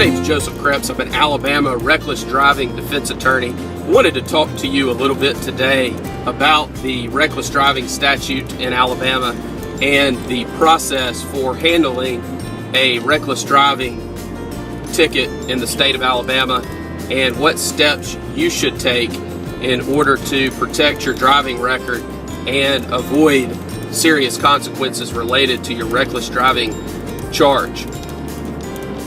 name's Joseph Kreps. I'm an Alabama reckless driving defense attorney. I wanted to talk to you a little bit today about the reckless driving statute in Alabama and the process for handling a reckless driving ticket in the state of Alabama and what steps you should take in order to protect your driving record and avoid serious consequences related to your reckless driving charge.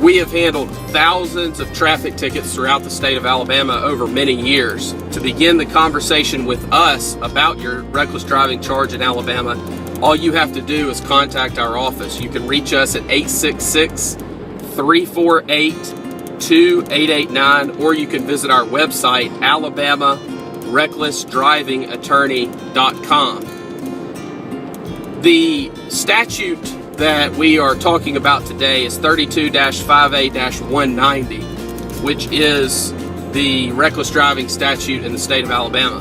We have handled thousands of traffic tickets throughout the state of Alabama over many years. To begin the conversation with us about your reckless driving charge in Alabama, all you have to do is contact our office. You can reach us at 866-348-2889, or you can visit our website, alabamarecklessdrivingattorney.com. The statute that we are talking about today is 32-5A-190, which is the reckless driving statute in the state of Alabama.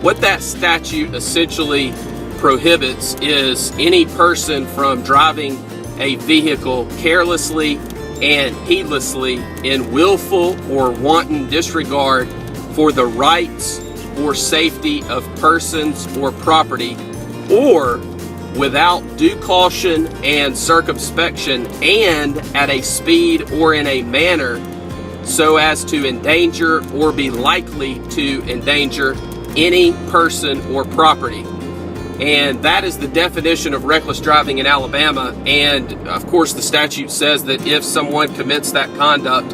What that statute essentially prohibits is any person from driving a vehicle carelessly and heedlessly in willful or wanton disregard for the rights or safety of persons or property, or without due caution and circumspection, and at a speed or in a manner so as to endanger or be likely to endanger any person or property. And that is the definition of reckless driving in Alabama. And of course the statute says that if someone commits that conduct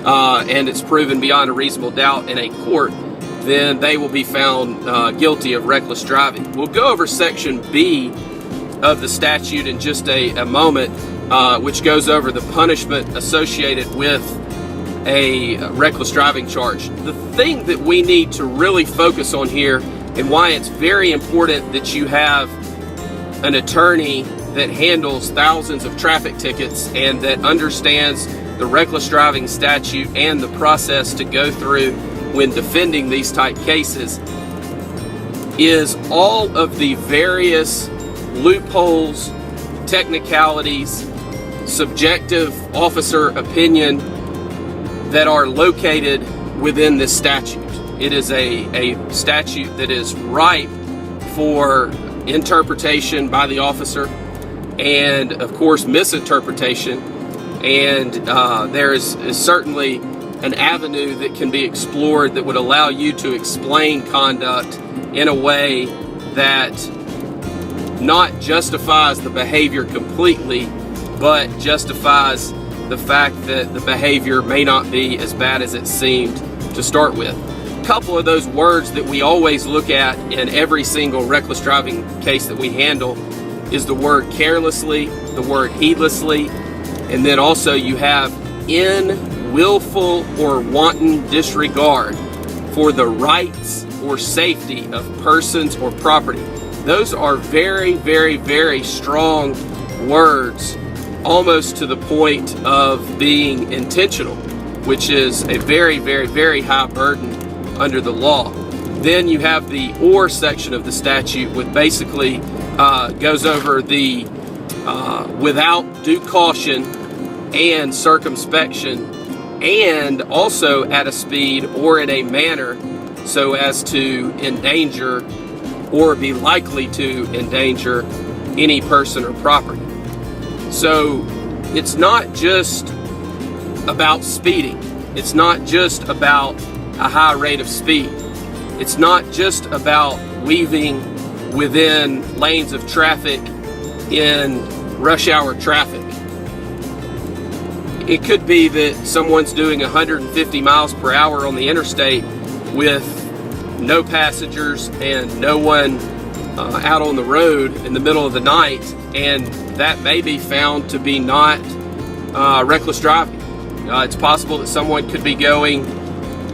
and it's proven beyond a reasonable doubt in a court, then they will be found guilty of reckless driving. We'll go over section B of the statute in just a moment, which goes over the punishment associated with a reckless driving charge. The thing that we need to really focus on here, and why it's very important that you have an attorney that handles thousands of traffic tickets and that understands the reckless driving statute and the process to go through when defending these type cases, is all of the various loopholes, technicalities, subjective officer opinion that are located within this statute. It is a statute that is ripe for interpretation by the officer and, of course, misinterpretation. And there is certainly an avenue that can be explored that would allow you to explain conduct in a way that not justifies the behavior completely, but justifies the fact that the behavior may not be as bad as it seemed to start with. A couple of those words that we always look at in every single reckless driving case that we handle is the word carelessly, the word heedlessly, and then also you have in willful or wanton disregard for the rights or safety of persons or property. Those are very, very, very strong words, almost to the point of being intentional, which is a very, very, very high burden under the law. Then you have the or section of the statute, which basically goes over the without due caution and circumspection, and also at a speed or in a manner so as to endanger or be likely to endanger any person or property. So it's not just about speeding. It's not just about a high rate of speed. It's not just about weaving within lanes of traffic in rush hour traffic. It could be that someone's doing 150 miles per hour on the interstate with no passengers and no one out on the road in the middle of the night, and that may be found to be not reckless driving. It's possible that someone could be going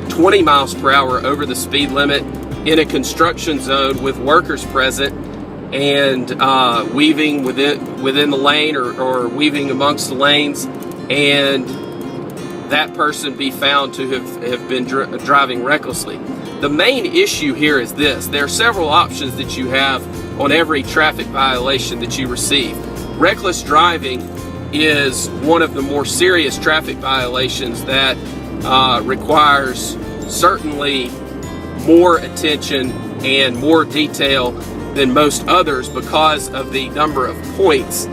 20 miles per hour over the speed limit in a construction zone with workers present and weaving within the lane or weaving amongst the lanes, and that person be found to have been driving recklessly. The main issue here is this: there are several options that you have on every traffic violation that you receive. Reckless driving is one of the more serious traffic violations that requires certainly more attention and more detail than most others because of the number of points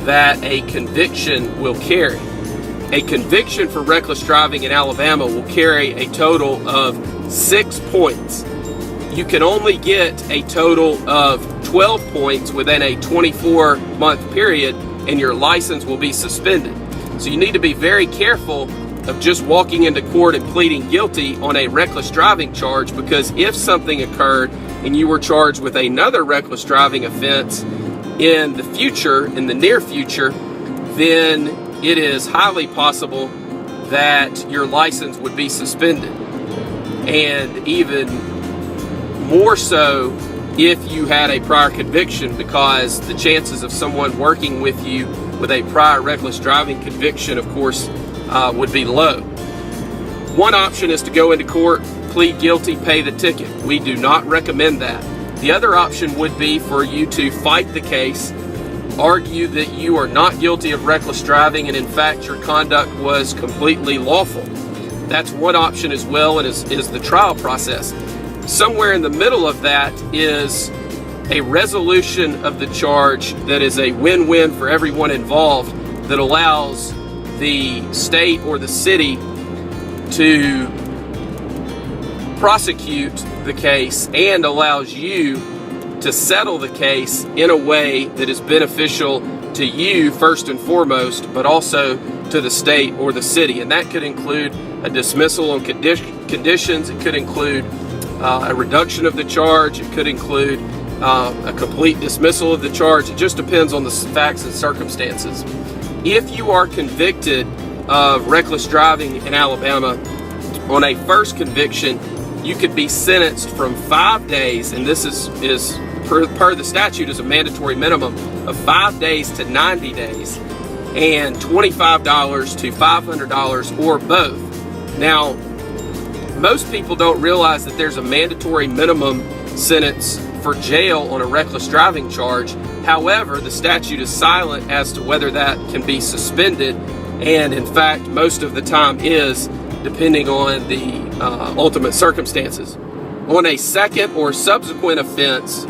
that a conviction will carry. A conviction for reckless driving in Alabama will carry a total of 6 points. You can only get a total of 12 points within a 24-month period, and your license will be suspended. So you need to be very careful of just walking into court and pleading guilty on a reckless driving charge, because if something occurred and you were charged with another reckless driving offense in the future, in the near future, then it is highly possible that your license would be suspended. And even more so if you had a prior conviction, because the chances of someone working with you with a prior reckless driving conviction, of course, would be low. One option is to go into court, plead guilty, pay the ticket. We do not recommend that. The other option would be for you to fight the case, argue that you are not guilty of reckless driving and in fact your conduct was completely lawful. That's one option as well, and is the trial process. Somewhere in the middle of that is a resolution of the charge that is a win-win for everyone involved, that allows the state or the city to prosecute the case and allows you to settle the case in a way that is beneficial to you first and foremost, but also to the state or the city. And that could include a dismissal on conditions. It could include a reduction of the charge. It could include a complete dismissal of the charge. It just depends on the facts and circumstances. If you are convicted of reckless driving in Alabama on a first conviction, you could be sentenced from 5 days, and this is per the statute is a mandatory minimum of 5 days to 90 days, and $25 to $500 or both. Now, most people don't realize that there's a mandatory minimum sentence for jail on a reckless driving charge. However, the statute is silent as to whether that can be suspended, and in fact, most of the time is, depending on the ultimate circumstances. On a second or subsequent offense,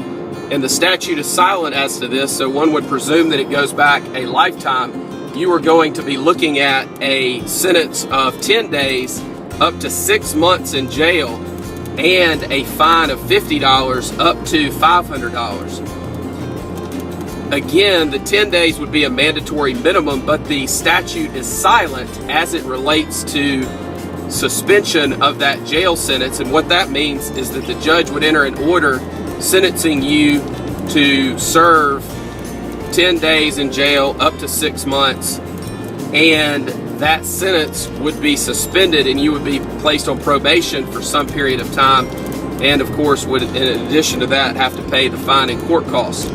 and the statute is silent as to this, so one would presume that it goes back a lifetime, you are going to be looking at a sentence of 10 days up to 6 months in jail and a fine of $50 up to $500. Again, the 10 days would be a mandatory minimum, but the statute is silent as it relates to suspension of that jail sentence. And what that means is that the judge would enter an order sentencing you to serve 10 days in jail up to 6 months, and that sentence would be suspended and you would be placed on probation for some period of time, and of course would, in addition to that, have to pay the fine and court costs.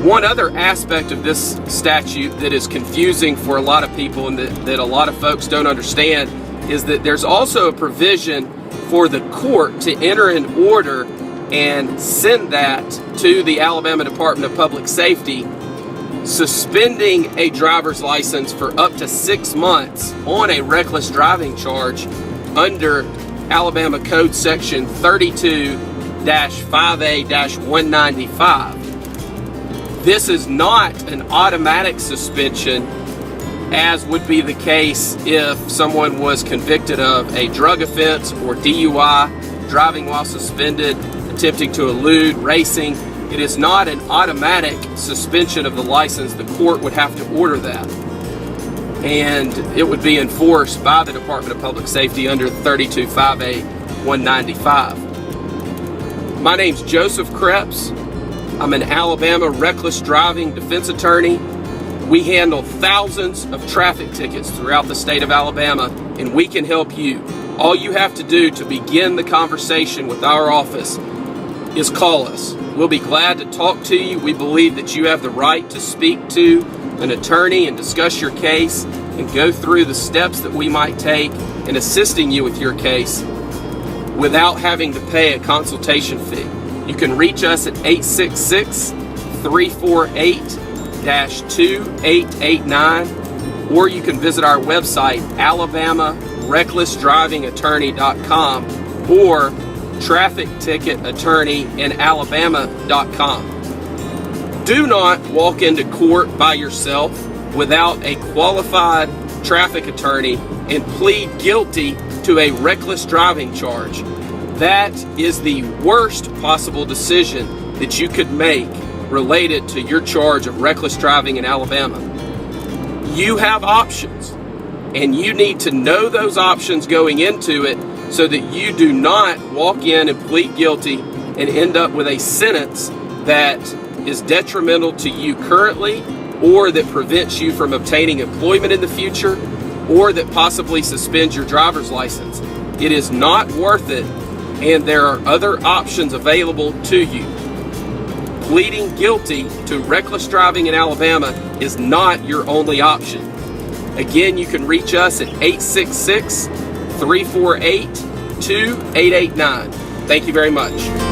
One other aspect of this statute that is confusing for a lot of people and that a lot of folks don't understand is that there's also a provision for the court to enter an order and send that to the Alabama Department of Public Safety, suspending a driver's license for up to 6 months on a reckless driving charge under Alabama Code Section 32-5A-195. This is not an automatic suspension, as would be the case if someone was convicted of a drug offense or DUI, driving while suspended, attempting to elude, racing. It is not an automatic suspension of the license. The court would have to order that, and it would be enforced by the Department of Public Safety under 32-5A-195. My name's Joseph Kreps. I'm an Alabama reckless driving defense attorney. We handle thousands of traffic tickets throughout the state of Alabama, and we can help you. All you have to do to begin the conversation with our office is call us. We'll be glad to talk to you. We believe that you have the right to speak to an attorney and discuss your case and go through the steps that we might take in assisting you with your case without having to pay a consultation fee. You can reach us at 866-348-9255. 2889, or you can visit our website, alabamarecklessdrivingattorney.com or trafficticketattorneyinalabama.com. Do not walk into court by yourself without a qualified traffic attorney and plead guilty to a reckless driving charge. That is the worst possible decision that you could make related to your charge of reckless driving in Alabama. You have options, and you need to know those options going into it so that you do not walk in and plead guilty and end up with a sentence that is detrimental to you currently, or that prevents you from obtaining employment in the future, or that possibly suspends your driver's license. It is not worth it, and there are other options available to you. Pleading guilty to reckless driving in Alabama is not your only option. Again, you can reach us at 866-348-2889. Thank you very much.